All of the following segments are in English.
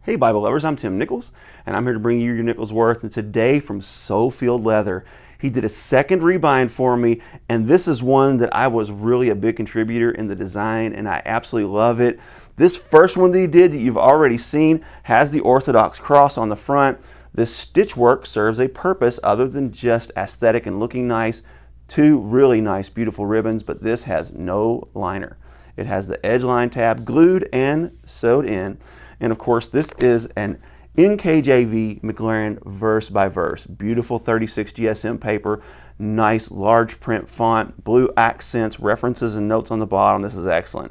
Hey Bible lovers, I'm Tim Nichols, and I'm here to bring you your Nichols Worth. And today from Sofield Leather, he did a second rebind for me, and this is one that I was really a big contributor in the design, and I absolutely love it. This first one that he did that you've already seen has the Orthodox cross on the front. This stitch work serves a purpose other than just aesthetic and looking nice. Two really nice, beautiful ribbons, but this has no liner. It has the edge line tab glued and sewed in. And of course, this is an NKJV McLaren verse by verse. Beautiful 36 GSM paper, nice large print font, blue accents, references and notes on the bottom. This is excellent.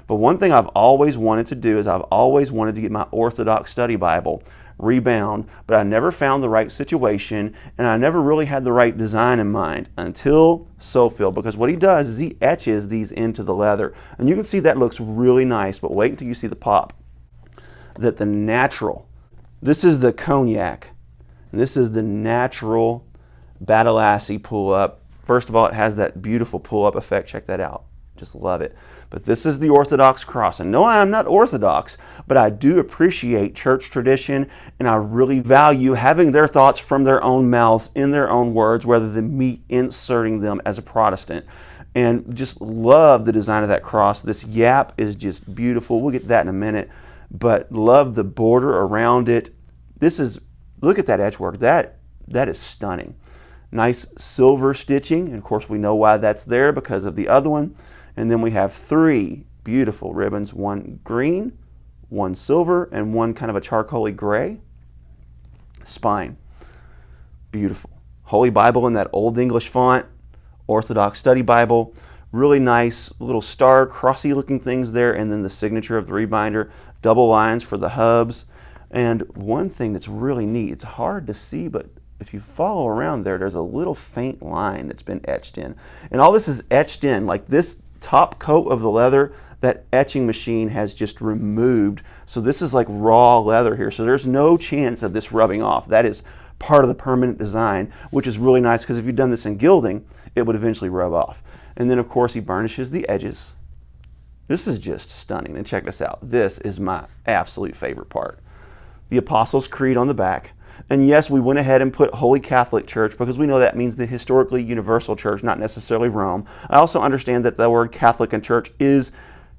But one thing I've always wanted to do is I've always wanted to get my Orthodox Study Bible rebound, but I never found the right situation and I never really had the right design in mind until Sofield, because what he does is he etches these into the leather. And you can see that looks really nice, but wait until you see the pop. That the natural, this is the cognac, and this is the natural Badalassi pull-up. First of all, it has that beautiful pull-up effect. Check that out. Just love it. But this is the Orthodox cross. And no, I am not Orthodox, but I do appreciate church tradition, and I really value having their thoughts from their own mouths in their own words, rather than me inserting them as a Protestant. And just love the design of that cross. This yap is just beautiful. We'll get to that in a minute. But love the border around it. This is, look at that edge work. That is stunning. Nice silver stitching. And of course, we know why that's there because of the other one. And then we have three beautiful ribbons, one green, one silver, and one kind of a charcoaly gray. Spine, beautiful. Holy Bible in that Old English font, Orthodox Study Bible. Really nice little star crossy looking things there, and then the signature of the rebinder, double lines for the hubs. And one thing that's really neat, it's hard to see, but if you follow around there, there's a little faint line that's been etched in. And all this is etched in, like this top coat of the leather, that etching machine has just removed. So this is like raw leather here. So there's no chance of this rubbing off. That is part of the permanent design, which is really nice because if you've done this in gilding, it would eventually rub off. And then of course he burnishes the edges. This is just stunning. And check this out. This is my absolute favorite part. The Apostles' Creed on the back. And yes, we went ahead and put Holy Catholic Church because we know that means the historically universal church, not necessarily Rome. I also understand that the word Catholic and church is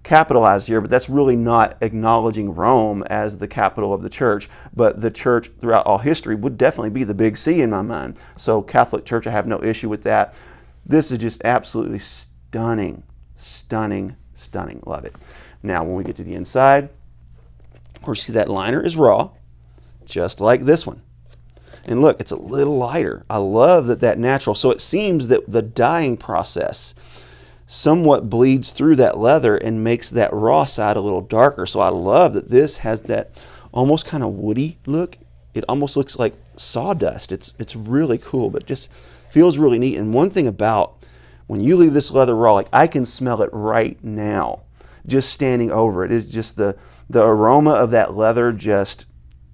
capitalized here, but that's really not acknowledging Rome as the capital of the church. But the church throughout all history would definitely be the big C in my mind. So Catholic Church, I have no issue with that. This is just absolutely stunning, stunning, stunning. Love it. Now, when we get to the inside, of course, see that liner is raw, just like this one. And look, it's a little lighter. I love that natural. So it seems that the dyeing process somewhat bleeds through that leather and makes that raw side a little darker. So I love that this has that almost kind of woody look. It almost looks like sawdust. It's really cool, but just feels really neat. And one thing about when you leave this leather raw, like I can smell it right now, just standing over it. It's just the aroma of that leather just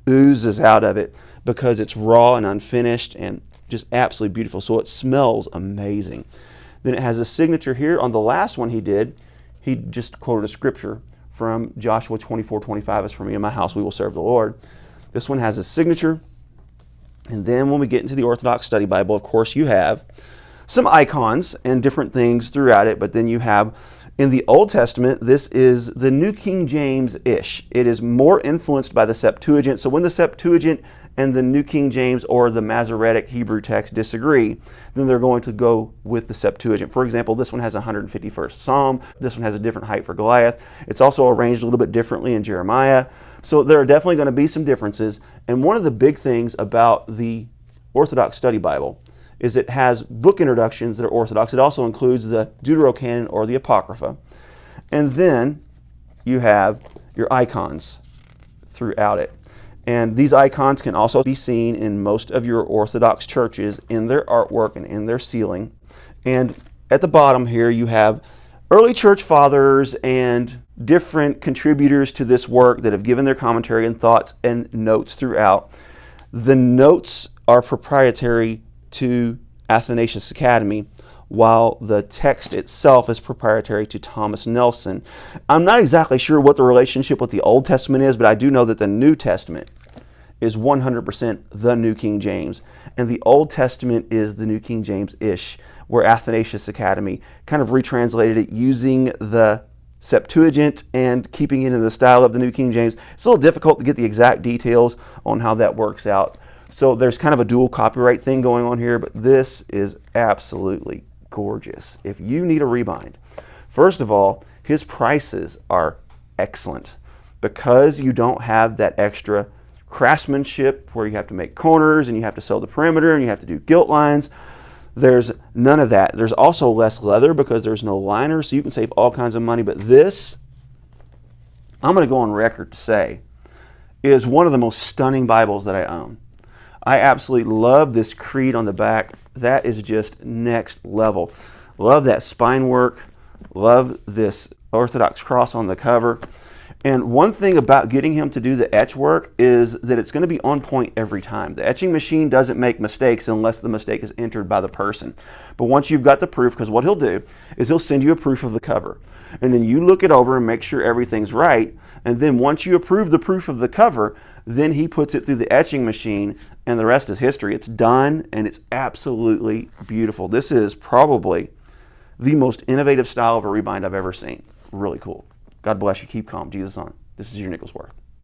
oozes out of it because it's raw and unfinished and just absolutely beautiful. So it smells amazing. Then it has a signature here. On the last one he did, he just quoted a scripture from Joshua 24:25. As for me and my house, we will serve the Lord. This one has a signature. And then when we get into the Orthodox Study Bible, of course, you have some icons and different things throughout it. But then you have, in the Old Testament, this is the New King James-ish. It is more influenced by the Septuagint. So when the Septuagint and the New King James or the Masoretic Hebrew text disagree, then they're going to go with the Septuagint. For example, this one has 151st Psalm. This one has a different height for Goliath. It's also arranged a little bit differently in Jeremiah. So there are definitely going to be some differences. And one of the big things about the Orthodox Study Bible is it has book introductions that are Orthodox. It also includes the Deuterocanon or the Apocrypha. And then you have your icons throughout it. And these icons can also be seen in most of your Orthodox churches in their artwork and in their ceiling. And at the bottom here you have early church fathers and different contributors to this work that have given their commentary and thoughts and notes throughout. The notes are proprietary to Athanasius Academy, while the text itself is proprietary to Thomas Nelson. I'm not exactly sure what the relationship with the Old Testament is, but I do know that the New Testament is 100% the New King James, and the Old Testament is the New King James-ish, where Athanasius Academy kind of retranslated it using the Septuagint and keeping it in the style of the New King James. It's a little difficult to get the exact details on how that works out. So there's kind of a dual copyright thing going on here, but this is absolutely gorgeous. If you need a rebind, first of all, his prices are excellent because you don't have that extra craftsmanship where you have to make corners and you have to sew the perimeter and you have to do gilt lines. There's none of that. There's also less leather because there's no liner, so you can save all kinds of money. But this, I'm going to go on record to say, is one of the most stunning Bibles that I own. I absolutely love this creed on the back. That is just next level. Love that spine work. Love this Orthodox cross on the cover. And one thing about getting him to do the etch work is that it's going to be on point every time. The etching machine doesn't make mistakes unless the mistake is entered by the person. But once you've got the proof, because what he'll do is he'll send you a proof of the cover. And then you look it over and make sure everything's right. And then once you approve the proof of the cover, then he puts it through the etching machine and the rest is history. It's done and it's absolutely beautiful. This is probably the most innovative style of a rebind I've ever seen. Really cool. God bless you. Keep calm. Jesus on. This is your Nicholsworth.